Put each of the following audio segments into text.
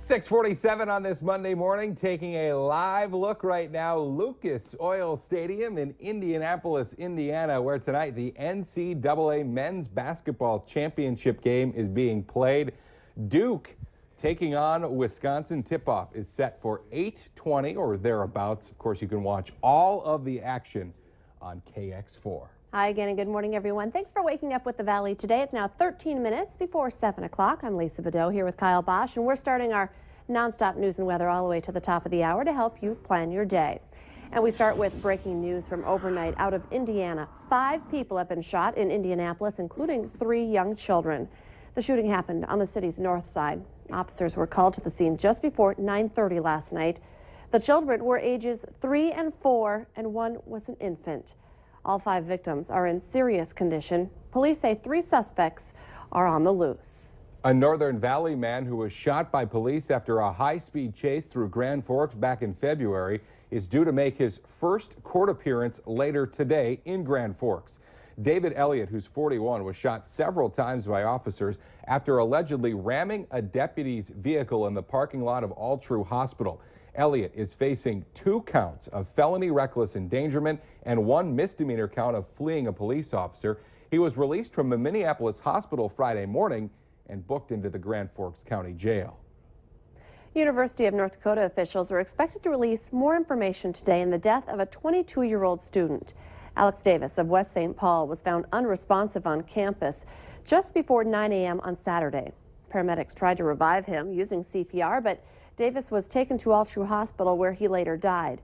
6:47 on this Monday morning, taking a live look right now. Lucas Oil Stadium in Indianapolis, Indiana, where tonight the NCAA Men's Basketball Championship game is being played. Duke taking on Wisconsin. Tip-off is set for 8:20 or thereabouts. Of course, you can watch all of the action on KX4. Hi again and good morning, everyone. Thanks for waking up with the Valley today. It's now 13 minutes before 7 o'clock. I'm Lisa Bedeau here with Kyle Bosch, and we're starting our nonstop news and weather all the way to the top of the hour to help you plan your day. And we start with breaking news from overnight out of Indiana. 5 people have been shot in Indianapolis, including 3 young children. The shooting happened on the city's north side. Officers were called to the scene just before 9:30 last night. The children were ages 3 and 4, and one was an infant. All 5 victims are in serious condition. Police say 3 suspects are on the loose. A Northern Valley man who was shot by police after a high-speed chase through Grand Forks back in February is due to make his first court appearance later today in Grand Forks. David Elliot, who's 41, was shot several times by officers after allegedly ramming a deputy's vehicle in the parking lot of All True Hospital. Elliot is facing 2 counts of felony reckless endangerment and 1 misdemeanor count of fleeing a police officer. He was released from the Minneapolis hospital Friday morning and booked into the Grand Forks County Jail. University of North Dakota officials are expected to release more information today in the death of a 22-year-old student. Alex Davis of West St. Paul was found unresponsive on campus just before 9 a.m. on Saturday. Paramedics tried to revive him using CPR, but Davis was taken to All True Hospital where he later died.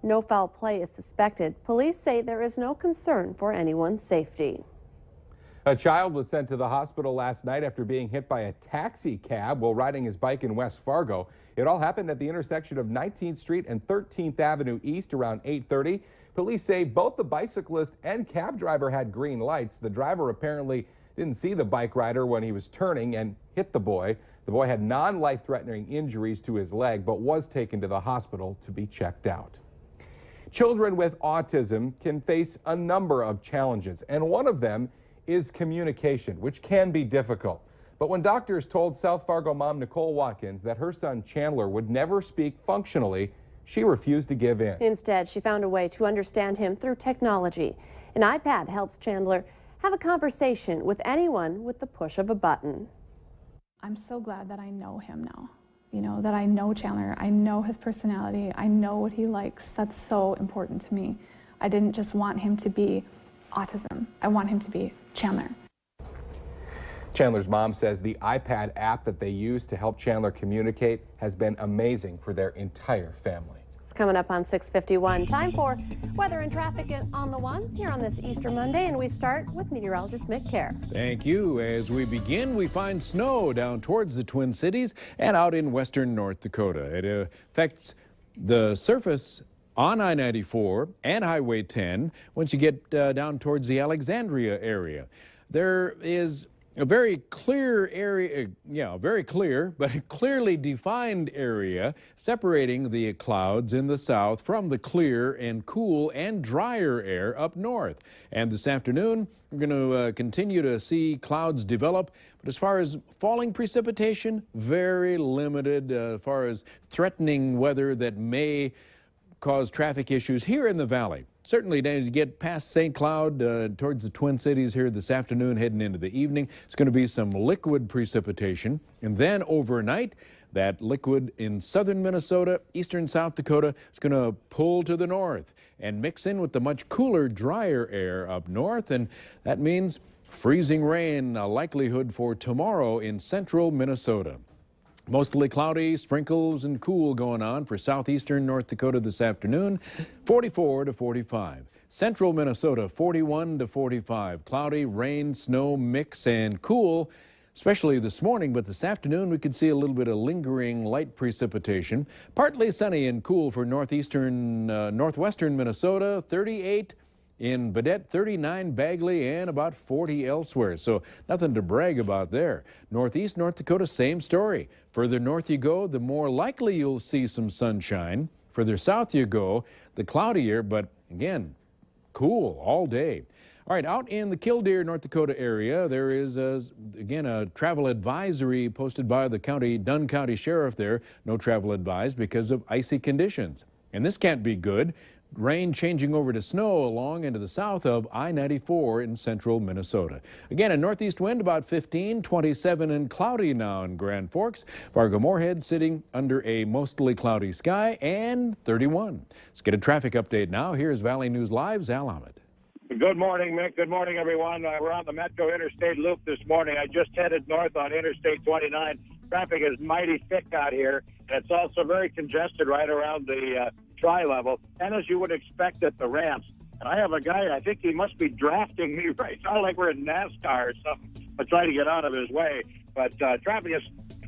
No foul play is suspected. Police say there is no concern for anyone's safety. A child was sent to the hospital last night after being hit by a taxi cab while riding his bike in West Fargo. It all happened at the intersection of 19th Street and 13th Avenue East around 8:30. Police say both the bicyclist and cab driver had green lights. The driver apparently didn't see the bike rider when he was turning and hit the boy. The boy had non-life-threatening injuries to his leg, but was taken to the hospital to be checked out. Children with autism can face a number of challenges, and one of them is communication, which can be difficult. But when doctors told South Fargo mom Nicole Watkins that her son Chandler would never speak functionally, she refused to give in. Instead, she found a way to understand him through technology. An iPad helps Chandler have a conversation with anyone with the push of a button. I'm so glad that I know him now. You know, that I know Chandler, I know his personality, I know what he likes. That's so important to me. I didn't just want him to be autism. I want him to be Chandler. Chandler's mom says the iPad app that they use to help Chandler communicate has been amazing for their entire family. It's coming up on 6:51. Time for weather and traffic on the ones here on this Easter Monday, and we start with meteorologist Mick Kerr. Thank you. As we begin, we find snow down towards the Twin Cities and out in western North Dakota. It affects the surface on I-94 and Highway 10 once you get down towards the Alexandria area. There is a very clear area, very clear, but clearly defined area separating the clouds in the south from the clear and cool and drier air up north. And this afternoon, we're going to continue to see clouds develop. But as far as falling precipitation, very limited as far as threatening weather that may cause traffic issues here in the valley. Certainly, as you get past St. Cloud towards the Twin Cities here this afternoon, heading into the evening, it's going to be some liquid precipitation. And then overnight, that liquid in southern Minnesota, eastern South Dakota, is going to pull to the north and mix in with the much cooler, drier air up north. And that means freezing rain, a likelihood for tomorrow in central Minnesota. Mostly cloudy, sprinkles and cool going on for southeastern North Dakota this afternoon, 44 to 45. Central Minnesota, 41 to 45. Cloudy, rain, snow mix and cool, especially this morning, but this afternoon we could see a little bit of lingering light precipitation. Partly sunny and cool for northwestern Minnesota, 38 in Badette, 39 Bagley, and about 40 elsewhere. So nothing to brag about there. Northeast North Dakota, same story. Further north you go, the more likely you'll see some sunshine. Further south you go, the cloudier, but again, cool all day. All right, out in the Killdeer, North Dakota area, there is, again, a travel advisory posted by the Dunn County Sheriff there. No travel advised because of icy conditions. And this can't be good. Rain changing over to snow along into the south of I-94 in central Minnesota. Again, a northeast wind about 15, 27 and cloudy now in Grand Forks. Fargo-Moorhead sitting under a mostly cloudy sky and 31. Let's get a traffic update now. Here's Valley News Live's Al Ahmed. Good morning, Mick. Good morning, everyone. We're on the Metro Interstate Loop this morning. I just headed north on Interstate 29. Traffic is mighty thick out here, and it's also very congested right around the tri-level, and as you would expect at the ramps. And I have a guy, I think he must be drafting me right now like we're in NASCAR or something. I'm trying to get out of his way. But traffic is,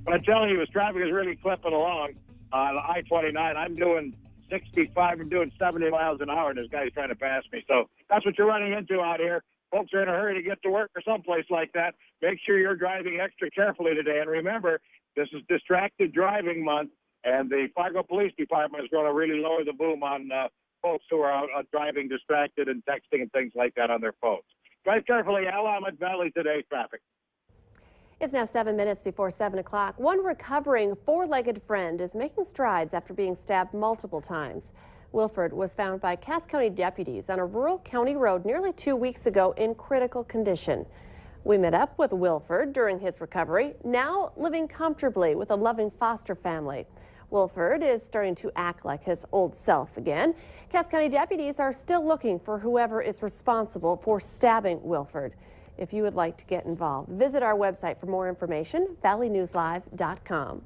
what I'm telling you is traffic is really clipping along on I-29. I'm doing 65, I'm doing 70 miles an hour, and this guy's trying to pass me. So that's what you're running into out here. Folks are in a hurry to get to work or someplace like that. Make sure you're driving extra carefully today. And remember, this is distracted driving month, and the Fargo Police Department is going to really lower the boom on folks who are out driving distracted and texting and things like that on thetheir phones. Drive carefully. Al Ahmed, Valley Today traffic. It's now 7 minutes before 7 o'clock. One recovering four-legged friend is making strides after being stabbed multiple times. Wilford was found by Cass County deputies on a rural county road nearly 2 weeks ago in critical condition. We met up with Wilford during his recovery, now living comfortably with a loving foster family. Wilford is starting to act like his old self again. Cass County deputies are still looking for whoever is responsible for stabbing Wilford. If you would like to get involved, visit our website for more information, valleynewslive.com.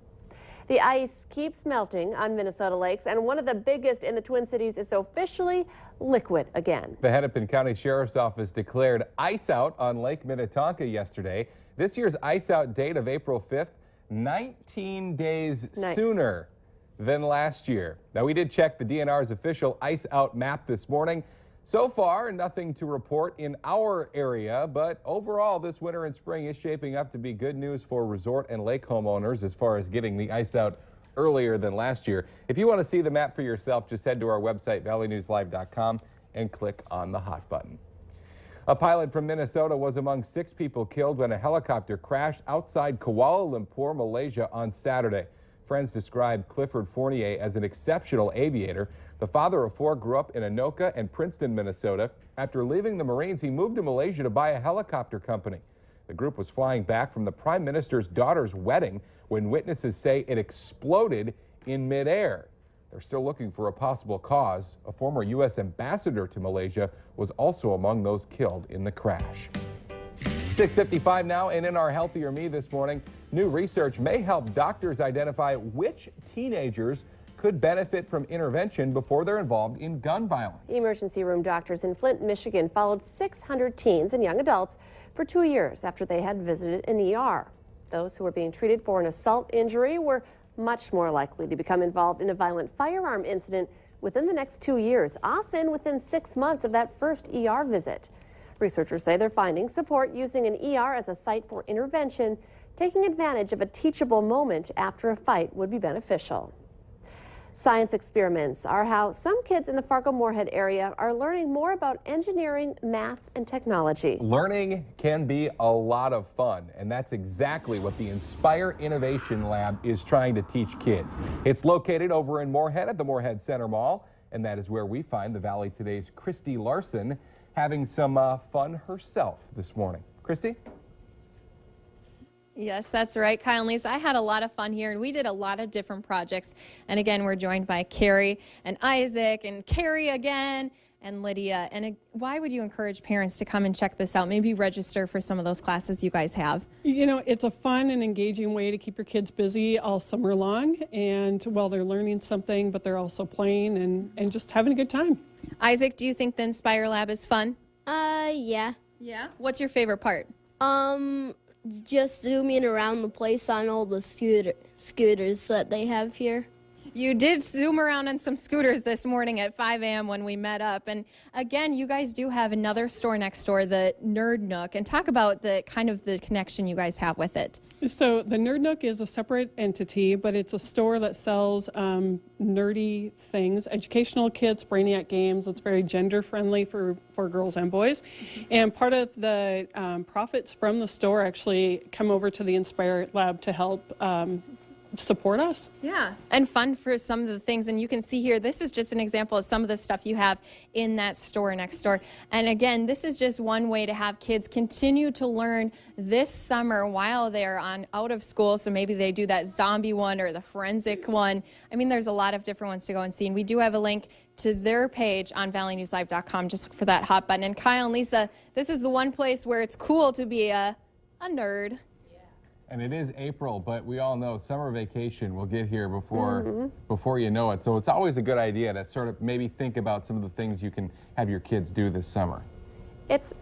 The ice keeps melting on Minnesota lakes, and one of the biggest in the Twin Cities is officially liquid again. The Hennepin County Sheriff's Office declared ice out on Lake Minnetonka yesterday. This year's ice out date of April 5th, 19 days sooner than last year. Now, we did check the DNR's official ice out map this morning. So far, nothing to report in our area, but overall, this winter and spring is shaping up to be good news for resort and lake homeowners as far as getting the ice out earlier than last year. If you want to see the map for yourself, just head to our website, valleynewslive.com, and click on the hot button. A pilot from Minnesota was among 6 people killed when a helicopter crashed outside Kuala Lumpur, Malaysia on Saturday. Friends described Clifford Fournier as an exceptional aviator. The father of 4 grew up in Anoka and Princeton, Minnesota. After leaving the Marines, he moved to Malaysia to buy a helicopter company. The group was flying back from the Prime Minister's daughter's wedding when witnesses say it exploded in midair. They're still looking for a possible cause. A former U.S. ambassador to Malaysia was also among those killed in the crash. 6:55 now, and in our Healthier Me this morning, new research may help doctors identify which teenagers could benefit from intervention before they're involved in gun violence. Emergency room doctors in Flint, Michigan followed 600 teens and young adults for 2 years after they had visited an ER. Those who were being treated for an assault injury were much more likely to become involved in a violent firearm incident within the next 2 years, often within 6 months of that first ER visit. Researchers say their findings support using an ER as a site for intervention. Taking advantage of a teachable moment after a fight would be beneficial. Science experiments are how some kids in the Fargo-Moorhead area are learning more about engineering, math, and technology. Learning can be a lot of fun, and that's exactly what the Inspire Innovation Lab is trying to teach kids. It's located over in Moorhead at the Moorhead Center Mall, and that is where we find the Valley Today's Christy Larson having some fun herself this morning. Christy? Yes, that's right, Kyle and Lisa. I had a lot of fun here, and we did a lot of different projects. And again, we're joined by Carrie and Isaac and Carrie again and Lydia. And why would you encourage parents to come and check this out? Maybe register for some of those classes you guys have. You know, it's a fun and engaging way to keep your kids busy all summer long. And while they're learning something, but they're also playing and just having a good time. Isaac, do you think the Inspire Lab is fun? Yeah. Yeah? What's your favorite part? Just zooming around the place on all the scooters that they have here. You did zoom around on some scooters this morning at 5 a.m. when we met up. And again, you guys do have another store next door, the Nerd Nook, and talk about the kind of the connection you guys have with it. So the Nerd Nook is a separate entity, but it's a store that sells nerdy things, educational kits, Brainiac games. It's very gender friendly for girls and boys. And part of the profits from the store actually come over to the Inspire Lab to help support us. Yeah, and fun for some of the things. And you can see here, this is just an example of some of the stuff you have in that store next door. And again, this is just one way to have kids continue to learn this summer while they're out of school. So maybe they do that zombie one or the forensic one. I mean, there's a lot of different ones to go and see. And we do have a link to their page on valleynewslive.com. Just look for that hot button. And Kyle and Lisa, this is the one place where it's cool to be a nerd. And it is April, but we all know summer vacation will get here before you know it. So it's always a good idea to sort of maybe think about some of the things you can have your kids do this summer. It's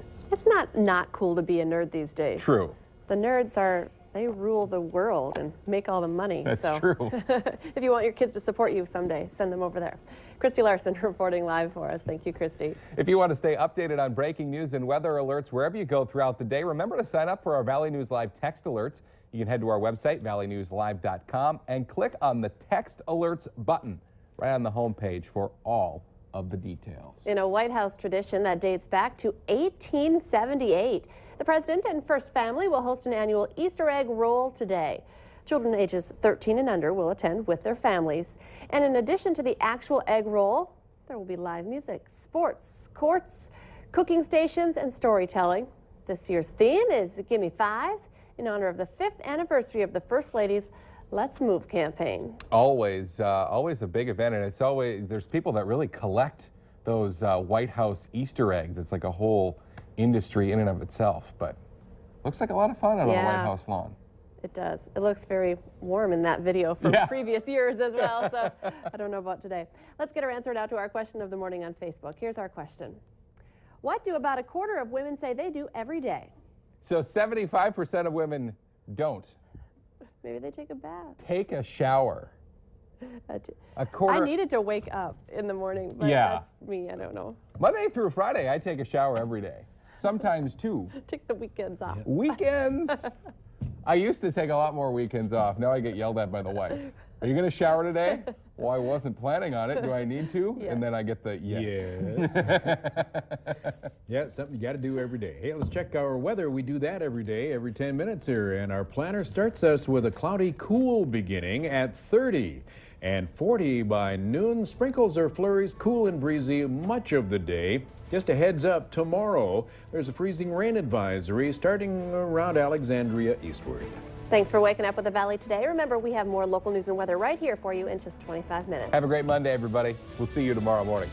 not cool to be a nerd these days. True. The nerds they rule the world and make all the money. That's so. true. If you want your kids to support you someday, send them over there. Christy Larson reporting live for us. Thank you, Christy. If you want to stay updated on breaking news and weather alerts wherever you go throughout the day, remember to sign up for our Valley News Live text alerts. You can head to our website, valleynewslive.com, and click on the text alerts button right on the homepage for all of the details. In a White House tradition that dates back to 1878, the president and first family will host an annual Easter egg roll today. Children ages 13 and under will attend with their families. And in addition to the actual egg roll, there will be live music, sports, courts, cooking stations, and storytelling. This year's theme is Gimme 5 in honor of the 5th anniversary of the First Lady's Let's Move campaign. Always a big event, and it's always, there's people that really collect those White House Easter eggs. It's like a whole industry in and of itself, but looks like a lot of fun on the White House lawn. It does. It looks very warm in that video from previous years as well, so I don't know about today. Let's get our answer now to our question of the morning on Facebook. Here's our question. What do about a quarter of women say they do every day? So 75% of women don't. Maybe they take a bath. Take a shower. A quarter. I needed to wake up in the morning, but that's me. I don't know. Monday through Friday, I take a shower every day. Sometimes two. Take the weekends off. Weekends. I used to take a lot more weekends off. Now I get yelled at by the wife. Are you going to shower today? Well, I wasn't planning on it. Do I need to? Yes. And then I get the yes. Yeah, it's something you got to do every day. Hey, let's check our weather. We do that every day, every 10 minutes here. And our planner starts us with a cloudy, cool beginning at 30 and 40 by noon. Sprinkles or flurries, cool and breezy much of the day. Just a heads up, tomorrow there's a freezing rain advisory starting around Alexandria eastward. Thanks for waking up with the Valley today. Remember, we have more local news and weather right here for you in just 25 minutes. Have a great Monday, everybody. We'll see you tomorrow morning.